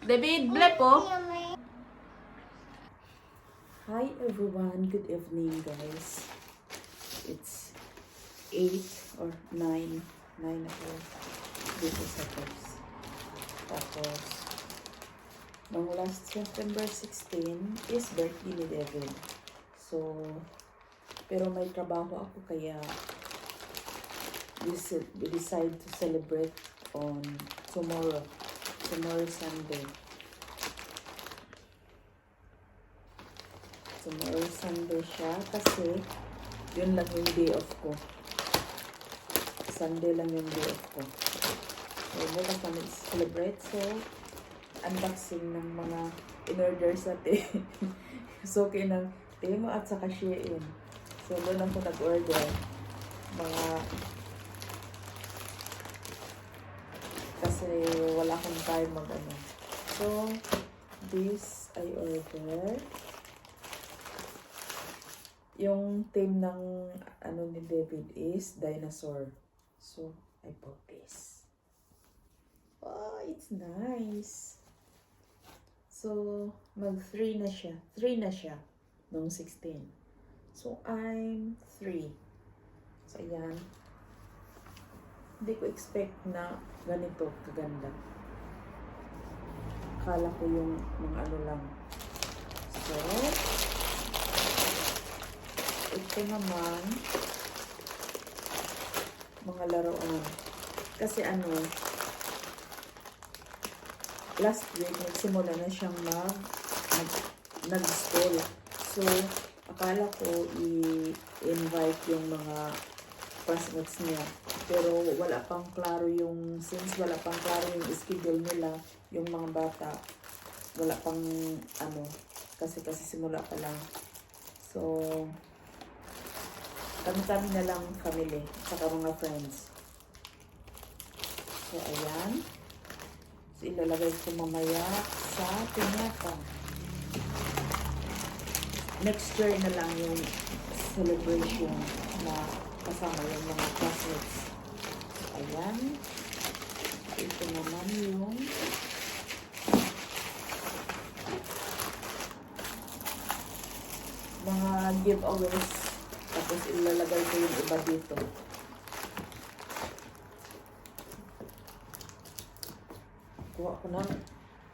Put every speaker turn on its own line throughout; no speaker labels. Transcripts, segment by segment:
David, blepo.
Hi everyone, good evening guys. It's 8 or 9 ako dito sa Perth. Tapos, nung last September 16 is birthday ni David. So, pero may trabaho ako kaya we decide to celebrate on tomorrow Sunday. Tomorrow Sunday siya kasi yun lang yung day off ko. Sunday lang yung day off ko. So, muna kami celebrate. So, unboxing ng mga in-order sa so, okay ng Temo at saka Shein. So, doon ako nag-order. Mga kasi wala akong time mag-ano. So, this I order. Yung theme ng ano ni David is dinosaur. So, I bought this. Oh, it's nice. So, mag-3 na siya. 3 na siya nung 16. So, I'm 3. So, ayan. Hindi ko expect na ganito kaganda. Akala ko yung mga ano lang. So, ito naman, mga laruan. Kasi ano, last week, nagsimula na siyang nag-school. So, akala ko i-invite yung mga classmates niya. Pero wala pang klaro yung, since wala pang klaro yung schedule nila, yung mga bata, wala pang ano, kasi simula pa lang. So, kami na lang family, saka mga friends. So, ayan. So, ilalagay ko mamaya sa piñata. Next year na lang yung celebration na kasama yung mga classmates. So, ayan. Ito naman yung mga giveaways. Tapos ilalagay ko yung iba dito. Kuha ko ng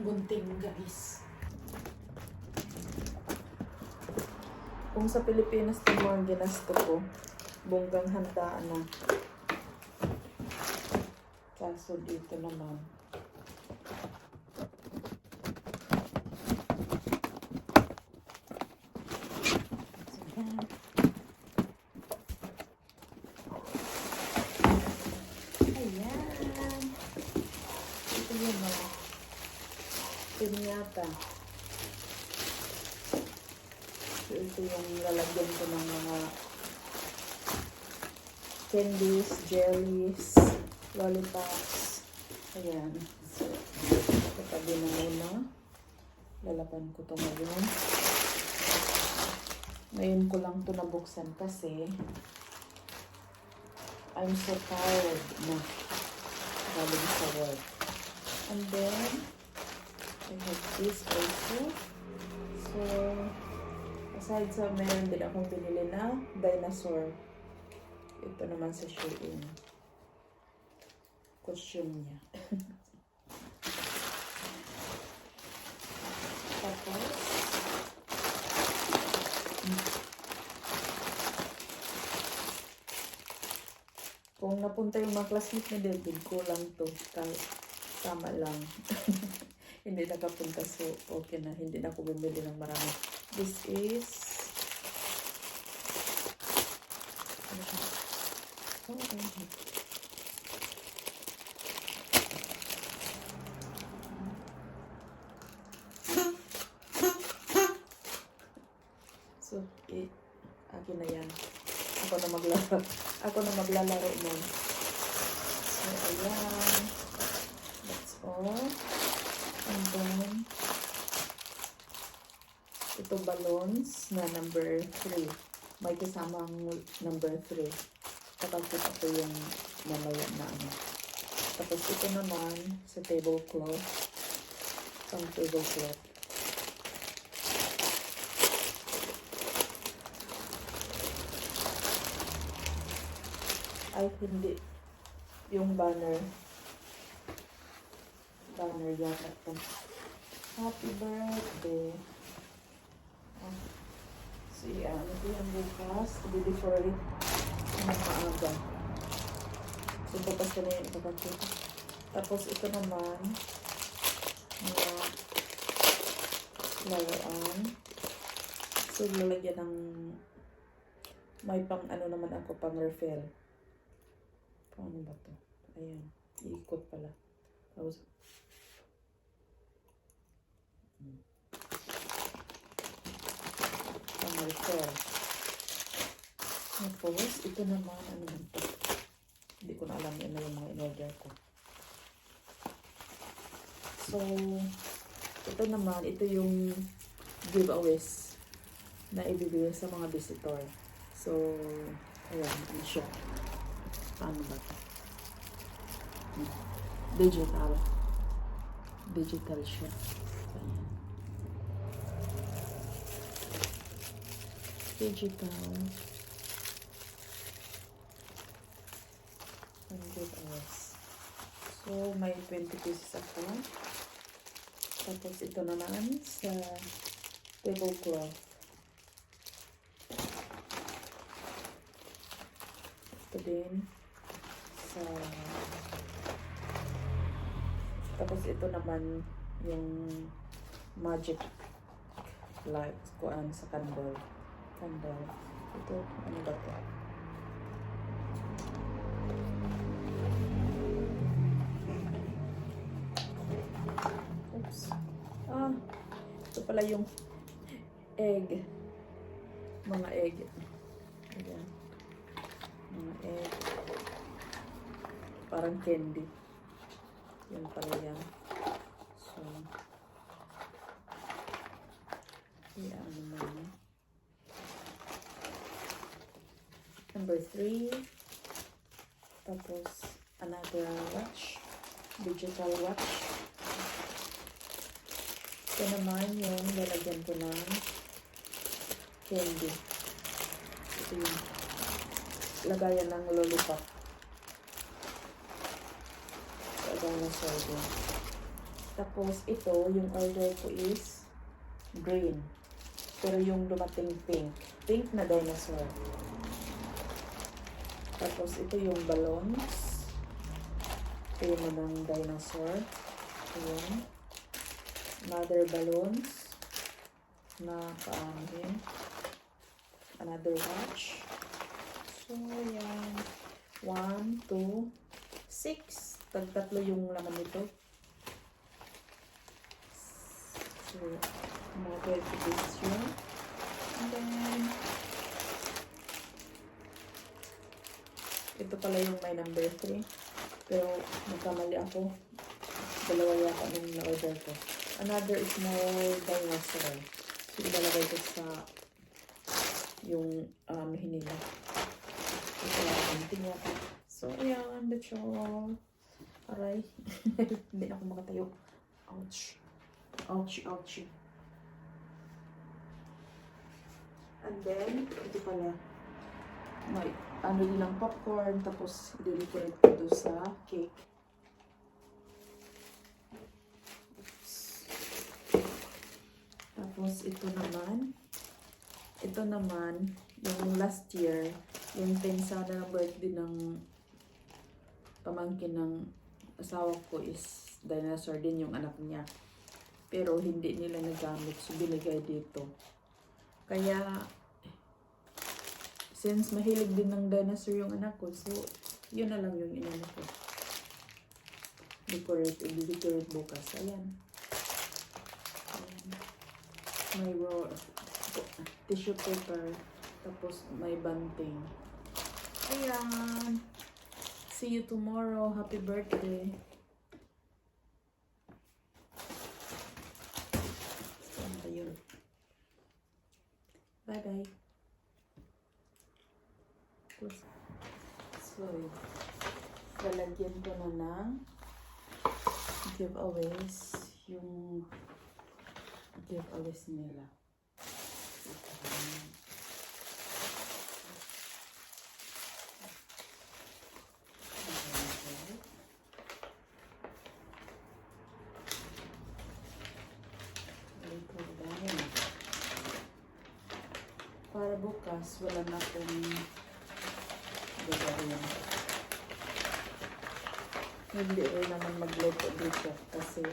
gunting guys. Kung sa Pilipinas ito mo ang ginasto ko, bonggang handaan na. Kaso dito naman. Piñata. So, ito yung lalagyan ko ng mga candies, jellies, lollipops. Ayan. So, katabi na muna. Lalaban ko ito ngayon. Ngayon ko lang ito nabuksan kasi I'm so tired na galing sa work. And then, I have this also. So, aside sa meron din akong binili na dinosaur. Ito naman sa Shein. Costume niya. Tapos, kung napunta yung mga classmate ni David, kulang to. Tama lang. Hindi nakapunta, so okay na. Hindi na ako bumili ng marami. This is so, akin na yan. Ako na maglalaro nun. So, ayan. That's all. And then, ito balloons na number 3. May kasamang number 3. Tapos ito yung mamaya na ano. Tapos ito naman sa tablecloth. Pang tablecloth. Ay, hindi. Yung banner. Banner yata ito. Happy birthday. Oh. So, yan. Ito yung bukas. I-decorate ng maaga. So, bukas ko na yung ipapakita. Tapos, ito naman na laruan. So, lalagyan ng may pang ano naman ako, pang refill. Paano ba to? Ayan. Iikot pala. Tapos, pang refill. Tapos, ito naman, ano naman to? Hindi ko na alam yun na yung mga in-order ko. So, ito naman, ito yung giveaways na ibibigay sa mga visitor. So, ayan, yung siya. Paano ba ito? Digital. Digital siya. Ayan. Digital. $100. So, may 20 pieces ako. Tapos, ito naman sa tablecloth. Ito din sa... Tapos, ito naman yung magic light kuan sa candle. Candle. Ito, ano ba ito? Oops. Ah, ito pala yung egg. Mga egg. Ayan. Mga egg. Parang candy. Yan pala yan. So, yan naman. Number 3. Tapos, another watch. Digital watch. Ito naman yung lalagyan ko ng candy. Ito yung lagayan ng lollipop. Lagayan ng sorbet. Tapos ito, yung order ko is green. Pero yung dumating pink. Pink na dinosaur. Tapos ito yung balloons. Ito yung mga dinosaur. Ayan. Another balloons na kaangin. Another watch. So, yan. 1, 2, 6. Tatlo yung laman nito. So, another this yun. And then, ito pala yung may number 3. Pero, nagkamali ako. Dalawa yata nung na-order ko. Another small dinosaur. So, ilalagay ko sa yung hinila. Ito lang ang tingnan. So, ayan. That's all. Aray. Hindi na ako makatayo. Ouch. Ouch, ouch. And then, ito pala. May ano din ng popcorn. Tapos, i-decorate ko doon sa cake. Tapos, ito naman, yung last year, yung pensada ng birthday ng pamangkin ng asawa ko is dinosaur din yung anak niya. Pero, hindi nila nagamit. So, binigay dito. Kaya, since mahilig din ng dinosaur yung anak ko, so, yun na lang yung inano ko. Decorate bukas. Ayan. May tissue paper, tapos may banting. Ayan. See you tomorrow. Happy birthday. Saan ba yun? Bye-bye. So, lalagyan ko na ng giveaways yung Ito yung alis nila. Para bukas, wala na akong gagawin. Hindi rin naman magluto dito kasi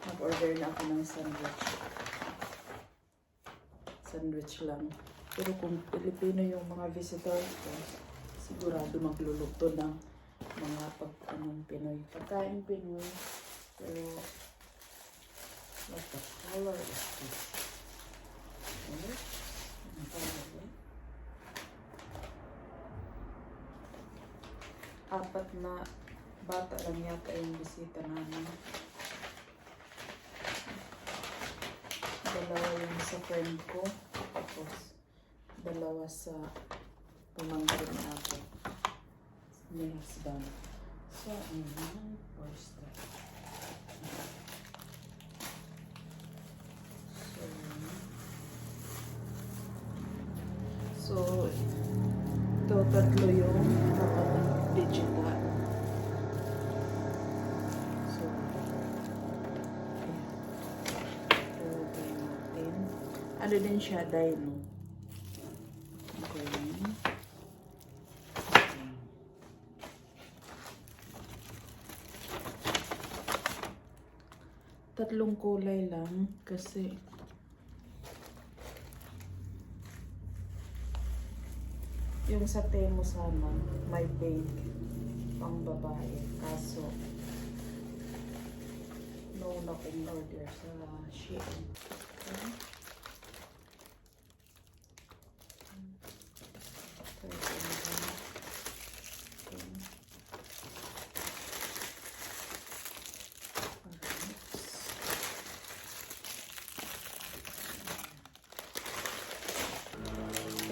mag-order na ako ng sandwich. Sandwich lang. Pero kung Pilipino yung mga visitors ko, sigurado magluluto ng mga Pinoy. Pagkain Pinoy. Pero, what the color is this? Apat na bata lang yata yung bisita namin. Dalawa yung sa friend ko. Tapos, dalawa sa pamangkin ako. May husband. So, first step. So, ito tatlo yung digital. So, ilagay natin. Ano din siya, dyno. Okay. Tatlong kulay lang kasi yung sa Temo sana, may pink pang babae. Kaso, no na kong order sa Shein. Okay.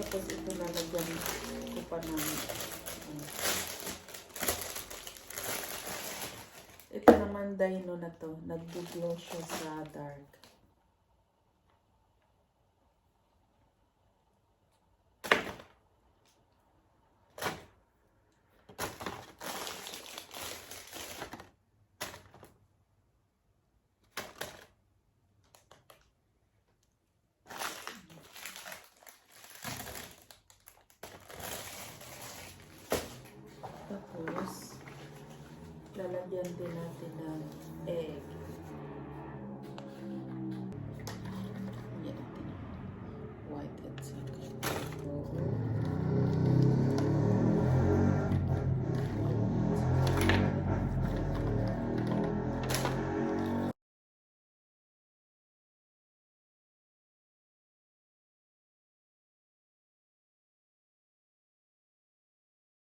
Tapos ito lalagyan ko pa ng ito naman dyno na to. Nag-glow siya sa dark. Tapos, lalagyan din natin ng